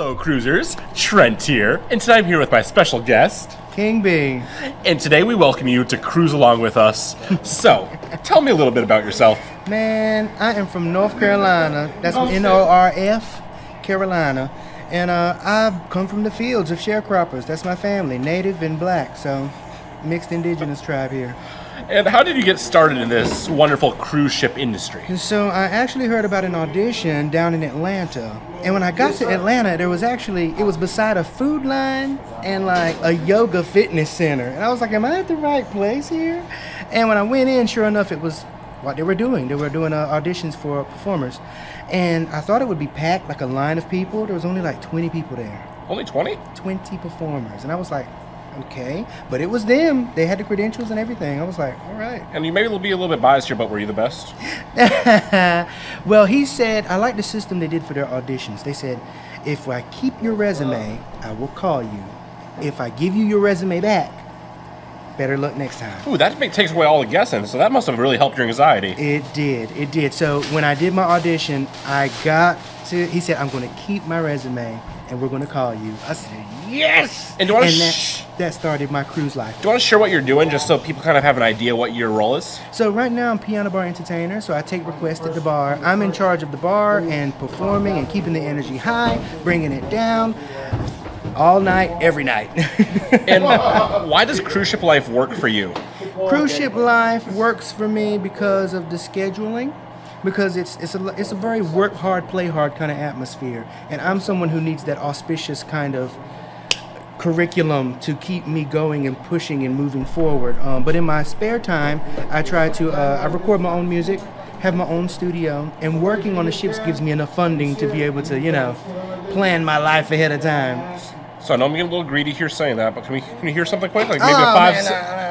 Hello cruisers, Trent here, and today I'm here with my special guest, King B. And today we welcome you to cruise along with us. So, tell me a little bit about yourself. Man, I am from North Carolina. That's North Carolina. And I've come from the fields of sharecroppers. That's my family, native and black, so mixed indigenous tribe here. And how did you get started in this wonderful cruise ship industry? So I actually heard about an audition down in Atlanta. And when I got to Atlanta, it was beside a food line and like a yoga fitness center. And I was like, am I at the right place here? And when I went in, sure enough, it was what they were doing. They were doing auditions for performers. And I thought it would be packed, like a line of people. There was only like 20 people there. Only 20? 20 performers. And I was like, okay. But it was them. They had the credentials and everything. I was like, all right. And you maybe will be a little bit biased here, but were you the best? Well, he said, I like the system they did for their auditions. They said, if I keep your resume, I will call you. If I give you your resume back, better luck next time. Ooh, that takes away all the guessing, so that must have really helped your anxiety. It did. So when I did my audition, he said, I'm going to keep my resume and we're going to call you. I said, yes! And that started my cruise life. Do you want to share what you're doing just so people kind of have an idea what your role is? So right now I'm piano bar entertainer, so I take requests at the bar. I'm in charge of the bar and performing and keeping the energy high, bringing it down all night, every night. And why does cruise ship life work for you? Cruise ship life works for me because of the scheduling. Because it's a very work hard, play hard kind of atmosphere. And I'm someone who needs that auspicious kind of curriculum to keep me going and pushing and moving forward. But in my spare time, I try to, I record my own music, have my own studio, and working on the ships gives me enough funding to be able to, plan my life ahead of time. So I know I'm getting a little greedy here saying that, but can you hear something quick? Like maybe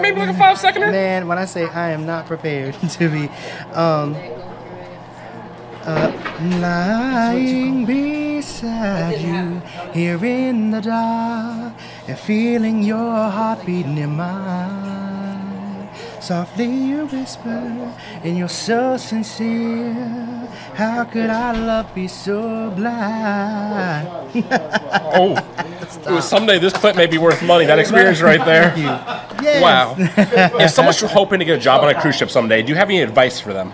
maybe like a 5-seconder? Man, when I say I am not prepared to be, lying beside you here in the dark and feeling your heart beating in mine. Softly you whisper and you're so sincere. How could our love be so blind? Someday this clip may be worth money. That experience right there. Thank you. Yes. Wow. If someone's hoping to get a job on a cruise ship someday, do you have any advice for them?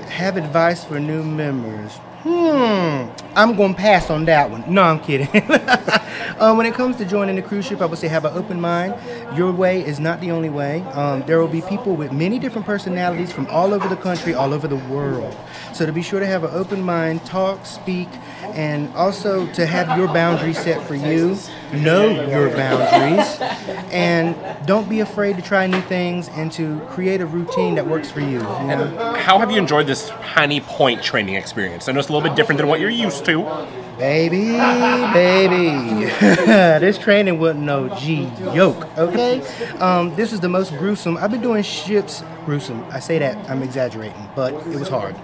Have advice for new members. I'm going to pass on that one. No, I'm kidding. When it comes to joining the cruise ship, I would say have an open mind. Your way is not the only way. There will be people with many different personalities from all over the country, all over the world. So to be sure to have an open mind, talk, speak, and also to have your boundaries set for you. Know your boundaries. And don't be afraid to try new things and to create a routine that works for you. And how have you enjoyed this Piney Point training experience? I know it's a little bit different than what you're used to. Baby. This training wasn't no joke, okay? This is the most gruesome. I've been doing ships gruesome. I say that, I'm exaggerating, but it was hard.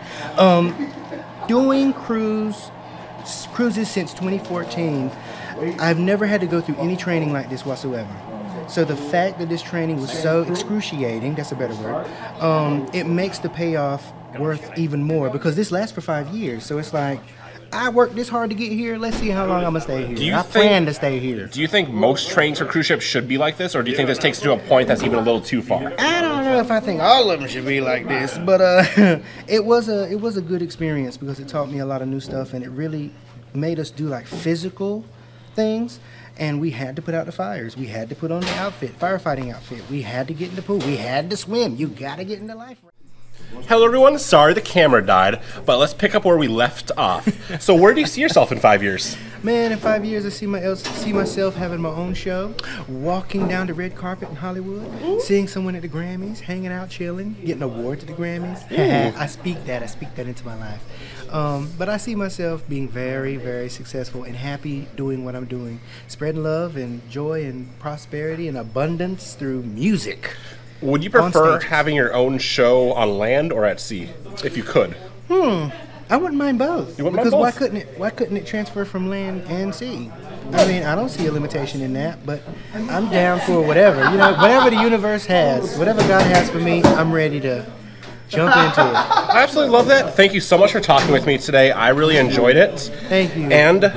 Doing cruises since 2014, I've never had to go through any training like this whatsoever. So the fact that this training was so excruciating, that's a better word, it makes the payoff worth even more because this lasts for 5 years. So it's like, I worked this hard to get here. Let's see how long I'm going to stay here. I plan to stay here. Do you think most trainings for cruise ships should be like this, or do you think this takes it to a point that's even a little too far? I don't know if I think all of them should be like this, but it was a good experience because it taught me a lot of new stuff, and it really made us do like physical things. And we had to put out the fires. We had to put on the outfit, firefighting outfit. We had to get in the pool. We had to swim. You got to get in the life. Hello everyone, sorry the camera died, but let's pick up where we left off. So where do you see yourself in 5 years? Man, in 5 years I see myself having my own show, walking down the red carpet in Hollywood, seeing someone at the Grammys, hanging out, chilling, getting awards at the Grammys. I speak that into my life. But I see myself being very, very successful and happy doing what I'm doing, spreading love and joy and prosperity and abundance through music. Would you prefer having your own show on land or at sea, if you could? I wouldn't mind both. You wouldn't mind both? Why couldn't it transfer from land and sea? I mean, I don't see a limitation in that, but I'm down for whatever. Whatever the universe has, whatever God has for me, I'm ready to jump into it. I absolutely love that. Thank you so much for talking with me today. I really enjoyed it. Thank you. And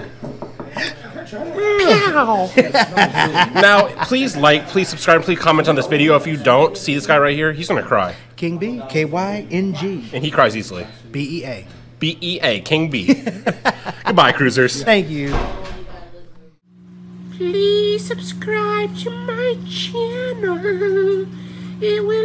Now, please like, please subscribe, please comment on this video. If you don't see this guy right here, he's gonna cry. King B, Kyng. And he cries easily. BEA. BEA, King B. Goodbye, cruisers. Thank you. Please subscribe to my channel. It will